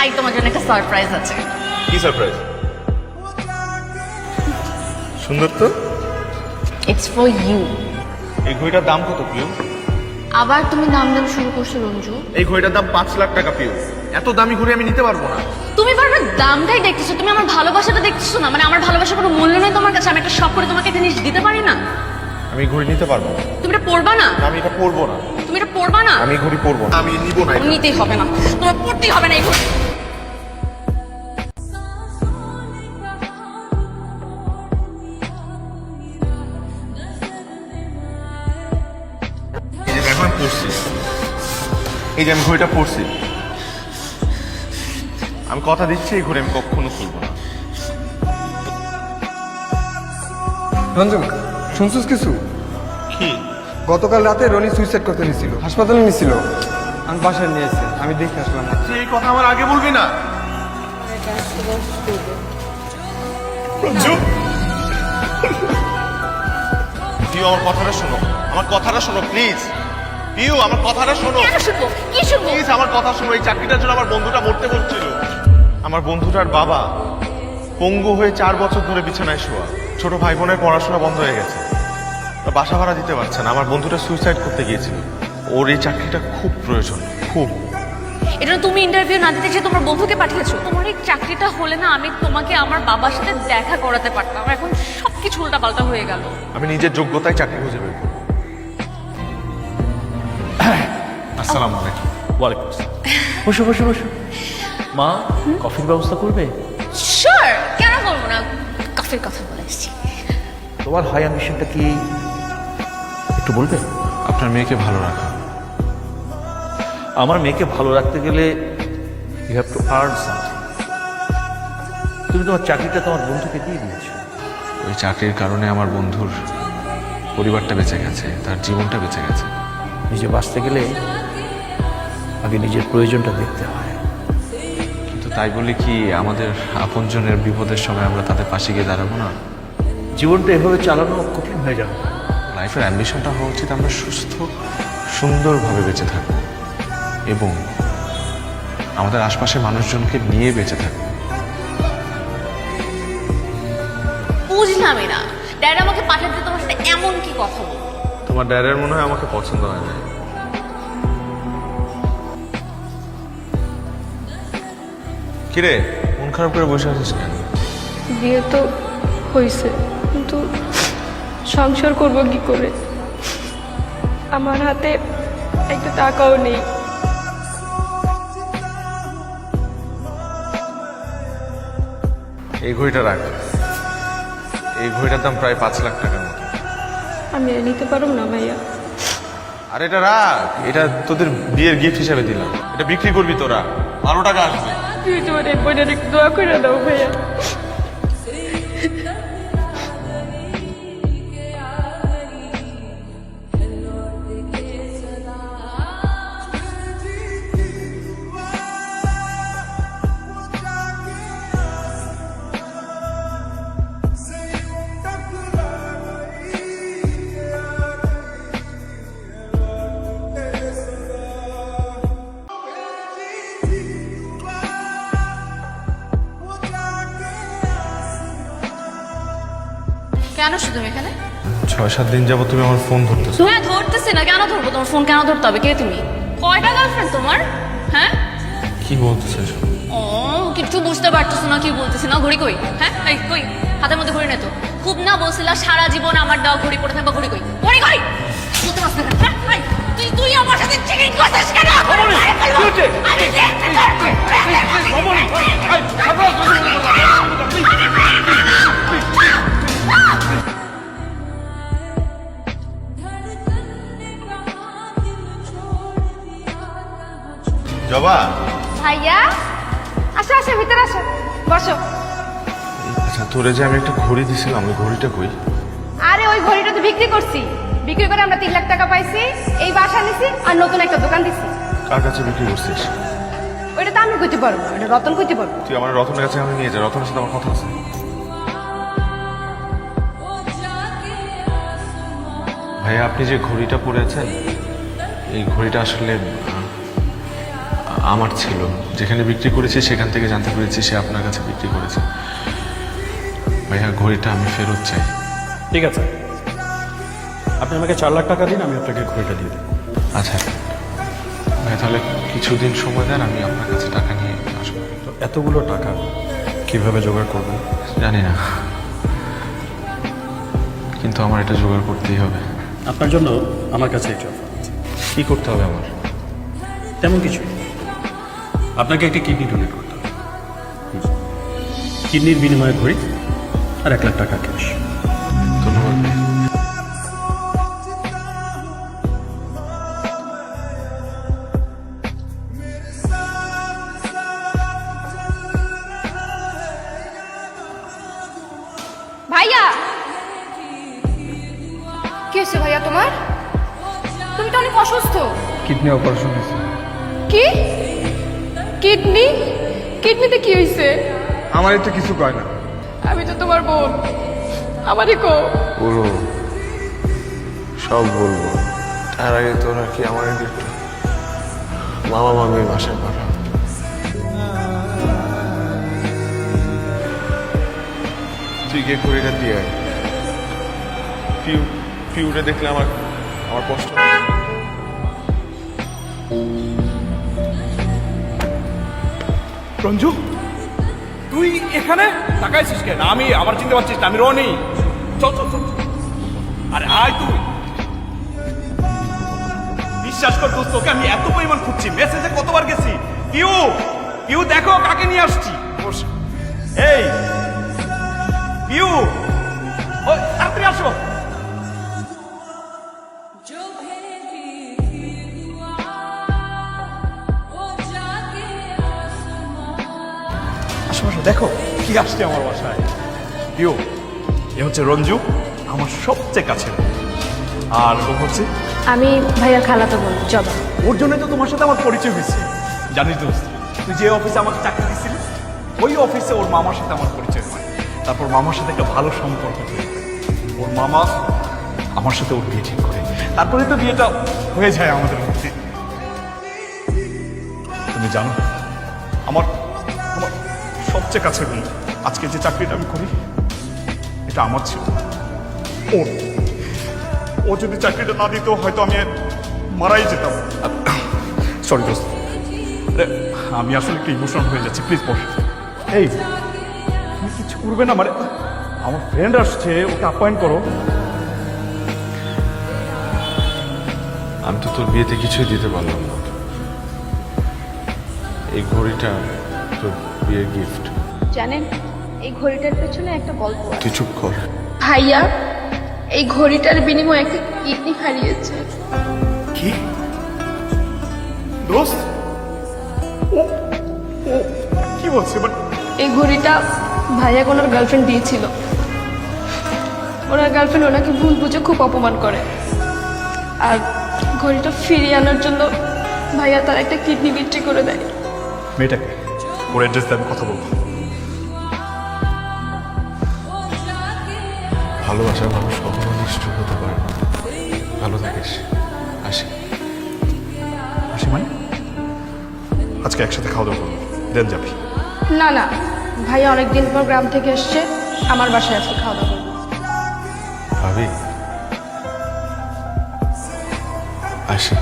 I তোমার জন্য একটা সারপ্রাইজ আছে। কি সারপ্রাইজ? সুন্দর তো। It's for you. এই ঘড়িটার দাম কত পিউ? আবার তুমি দাম দাম শুরু করছো রঞ্জু। এই ঘড়িটার দাম 5 লাখ টাকা পিউ। এত দামি ঘড়ি আমি নিতে পারবো না। তুমি বারবার দামটাই দেখতেছো, তুমি আমার ভালোবাসাটা দেখতেছো না। মানে আমার ভালোবাসার কোনো মূল্য নেই তোমার কাছে? আমি একটা শখ করে তোমাকে একটা জিনিস দিতে পারি না? আমি ঘড়ি নিতে পারবো না। তুমি এটা পরবা না? আমি এটা পরবো না। তুমি এটা পরবা না? আমি ঘড়ি পরবো না। আমি নিব না। নিতেই হবে না, তোমার পরতেই হবে না এই ঘড়ি। এই যে এখন পরছি, এই যে আমি ঘড়িটা পরছি, আমি কথা দিচ্ছি এই ঘড়ি আমি কখনো খুলবো না। রঞ্জন, শুনছিস কিছু? কি? গতকাল রাতে রনি সুইসাইড করতে নিছিল, হাসপাতালে নিছিল। আমি বাসায় নিয়ে এসে আমি দেখে আসলাম। তুই এই কথা আমার আগে বলবি না। রঞ্জু, পিউ আমার কথাটা শোনো, আমার কথাটা শোনো প্লিজ। পিউ আমার কথাটা শোনো। কেন শুনবো? কি শুনবো? প্লিজ আমার কথা শোনো। এই চাকরিটার জন্য আমার বন্ধুটা মরতে বলছিল। আমার বন্ধুটার বাবা পঙ্গু হয়ে 4 বছর ধরে বিছানায় শোয়া। ছোট ভাই বোনের পড়াশোনা বন্ধ হয়ে গেছে, তো বাসা ভাড়া দিতে পারছে না। আমার বন্ধুটা সুইসাইড করতে গিয়েছিল। ওর এই চাকরিটা খুব প্রয়োজন, খুব। এটা তুমি ইন্টারভিউ না দিতে যে তোমার বন্ধুকে পাঠিয়েছো। তোমার এই চাকরিটা হলে না আমি তোমাকে আমার বাবার সাথে দেখা করাতে পারতাম। এখন সবকিছু উল্টাপাল্টা হয়ে গেল। আমি নিজের যোগ্যতায় চাকরি খুঁজে বের করব। আসসালামু আলাইকুম। ওয়ালাইকুম আসসালাম। বসো বসো বসো। মা, কফির ব্যবস্থা করবে? শিওর, কেন বলবো না। কফির কথা বলে এসেছি। তোমার হাই অ্যাম্বিশনটা কি একটু বলবে? আপনার মেয়েকে ভালো রাখা। আমার মেয়েকে ভালো রাখতে গেলে you have to earn something. তুমি তোমার চাকরিটা তোমার বন্ধুকে দিয়ে দিয়েছো। ওই চাকরির কারণে আমার বন্ধুর পরিবারটা বেঁচে গেছে, তার জীবনটা বেঁচে গেছে। নিজে বাঁচতে গেলে আগে নিজের প্রয়োজনটা দেখতে হয়। কিন্তু তাই বলে কি আমাদের আপনজনের বিপদের সময় আমরা তাদের পাশে গিয়ে দাঁড়াবো না? জীবনটা এভাবে চালানো কঠিন হয়ে যাবে। লাইফের অ্যাম্বিশনটা হওয়া উচিত আমরা সুস্থ সুন্দরভাবে বেঁচে থাকবো এবং আমাদের আশপাশের মানুষজনকে নিয়ে বেঁচে থাকবো। বুঝলামই না, ড্যাড আমাকে পাঠাতে তোমার সাথে এমন কি কথা বলবো? তোমার ড্যাডের মনে হয় আমাকে পছন্দ হয় না। কিরে, মন খারাপ করে বসে আছিস কেন? বিয়ে তো হয়েছে, কিন্তু সংসার করব কি করে? আমার হাতে একটা টাকাও নেই। এই ঘড়িটা রাখ। এই ঘড়িটার দাম প্রায় 5 লাখ টাকার মতো। আমি আর নিতে পারব না ভাইয়া। আর এটা রাখ, এটা তোদের বিয়ের গিফট হিসাবে দিলাম। এটা বিক্রি করবি তোরা, 12 টাকা আসবে। তুই তোমার এই বোনের একটু দোয়া করে দাও ভাইয়া। কেন শুধু এখানে? 6-7 দিন যাবো তুমি আমার ফোন ধরতেছো। তুমি ধরতেছি না, কেন ধরবো? তোমার ফোন কেন ধরতে হবে? কে তুমি? কয়টা গার্লফ্রেন্ড তোমার? হ্যাঁ? কি বলতেছো? ও, কিছু বুঝতে পারতেছো না কি বলতেছি না? ঘড়ি কই? হ্যাঁ, এই কই? হাতের মধ্যে ঘড়ি নেই তো? খুব না বলছিলা সারা জীবন আমার দেওয়া ঘড়ি পড়ে থাকবা, ঘড়ি কই? ঘড়ি কই? বুঝতে পারছ না? হ্যাঁ, এই, তুই আমার সাথে চিটিং করছিস কেন? আমি দেখতে জবা, ভাইয়া আসো আসো, ভিতরে আসো, বসো। আচ্ছা তোরে যে আমি একটা ঘড়ি দিছিলাম, ওই ঘড়িটা কই? আরে ওই ঘড়িটা তো বিক্রি করছি। বিক্রি করে আমরা 3 লাখ টাকা পাইছি। এই বাসা নিছি আর নতুন একটা দোকান দিছি। কার কাছে বিক্রি করছিস? ওইটা তো আমি কইতে পারবো, এটা রতন কইতে পারবো। তুই আমার রতনের কাছে আমি নিয়ে যা, রতনের সাথে আমার কথা আছে। ভাইয়া আপনি যে ঘড়িটা পরেছেন, এই ঘড়িটা আসলে আমার ছিল, যেখানে বিক্রি করেছি সেখান থেকে জানতে পেরেছি সে আপনার কাছে বিক্রি করেছে। ভাইয়া ঘড়িটা আমি ফেরত চাই। ঠিক আছে, আপনি আমাকে 4 লাখ টাকা দিন, আমি আপনাকে ঘড়িটা দিয়ে দেবো। আচ্ছা ভাই, তাহলে কিছুদিন সময় দেন, আমি আপনার কাছে টাকা নিয়ে আসবো। তো এতগুলো টাকা কিভাবে জোগাড় করবেন? জানি না, কিন্তু আমার এটা জোগাড় করতেই হবে। আপনার জন্য আমার কাছে একটি অফার আছে। কি করতে হবে আমার? তেমন কিছু, আপনাকে একটি কিডনি ডোনেট করতে হবে। কিডনির বিনিময়ে ঘড়ি আর 1 লাখ টাকা ক্যাশ। ধন্যবাদ ভাই। ভাইয়া, কি হয়েছে ভাইয়া তোমার? তুমি তো অনেক অসুস্থ। কিডনি অপারেশন হয়েছে। কি? কিডনি? কিডনিতে কি হয়েছে? আমার তো কিছু কয় না। আমি তো তোমার বোন, আমারই কো। পুরো সব বলবো, তার আগে তোরা কি আমার একটু মামা মামির বাসায় পাঠা। তুই গিয়ে ঘড়িটা দিয়ে আয়। পিউরে দেখলে আমার আমার কষ্ট হয়। রঞ্জু, তুই এখানে তাকাইছিস কেন? আমি আমার চিনতে পারছিস না, আমি রনি। চল চল চল, আরে আয় তুই। বিশ্বাস কর দোস্ত, তোকে আমি এত পরিমাণ খুঁজছি, মেসেজে কতবার গেছি। পিউ, পিউ দেখো কাকে নিয়ে আসছি। বস। এই পিউ, ওই তাড়াতাড়ি আসো। আসো আসো, দেখো কি আসছে আমার বাসায়। পিউ, এ হচ্ছে রঞ্জু, আমার সবচেয়ে কাছের। আর ও হচ্ছে, আমি ভাইয়ার খালাতো বোন জবা। ওর জন্য তো তোমার সাথে আমার পরিচয় হয়েছে। জানিস দোস্ত, তুই যে অফিসে আমাকে চাকরি দিচ্ছিলি, ওই অফিসে ওর মামার সাথে আমার পরিচয় হয়। তারপর মামার সাথে একটা ভালো সম্পর্ক তৈরি হয়। ওর মামা আমার সাথে ওর বিয়ে ঠিক করে, তারপরে তো বিয়েটা হয়ে যায় আমাদের মধ্যে। তুমি জানো, আমার আমার সবচেয়ে কাছের বন্ধু, আজকে যে চাকরিটা আমি করি এটা আমার ছিল। ওর, ও যদি চাকরিটা না দিত হয়তো আমি মারাই যেতাম। সরি দোস্ত, আমি আসলে একটু ইমোশনাল হয়ে যাচ্ছি, প্লিজ বস। এই তুমি কিছু করবে না, মানে আমার ফ্রেন্ড আসছে, ওকে আপ্যায়ন করো। আমি তো তোর বিয়েতে কিছুই দিতে পারলাম না। এই ঘড়িটা তোর বিয়ের গিফট। জানেন, এই ঘড়িটার পেছনে একটা গল্প আছে। তুই চুপ কর। ভাইয়া এই ঘড়িটার বিনিময়ে একটা কিডনি হারিয়েছে। কি দোস্ত? ও ও কি বলছে? বাট এই ঘড়িটা ভাইয়া ওনার গার্লফ্রেন্ড দিয়েছিল। ওনার গার্লফ্রেন্ড ওনাকে ভুল বুঝে খুব অপমান করে, আর ঘড়িটা ফিরিয়ে আনার জন্য ভাইয়া তার একটা কিডনি বিক্রি করে দেয়। মেয়েটাকে ওর অ্যাড্রেস দিয়ে আমি কথা বলবো। ভালোবাসার মানুষ কখনো নিষ্ঠুর হতে পারে না। ভালো থাকিস। আসি। আসি মানে? আজকে একসাথে খাওয়া দাওয়া করবো, দেন যাবি। না না, ভাইয়া অনেকদিন পর গ্রাম থেকে এসছে, আমার বাসায় আজকে খাওয়া দাওয়া করবো। ভাবি আসি।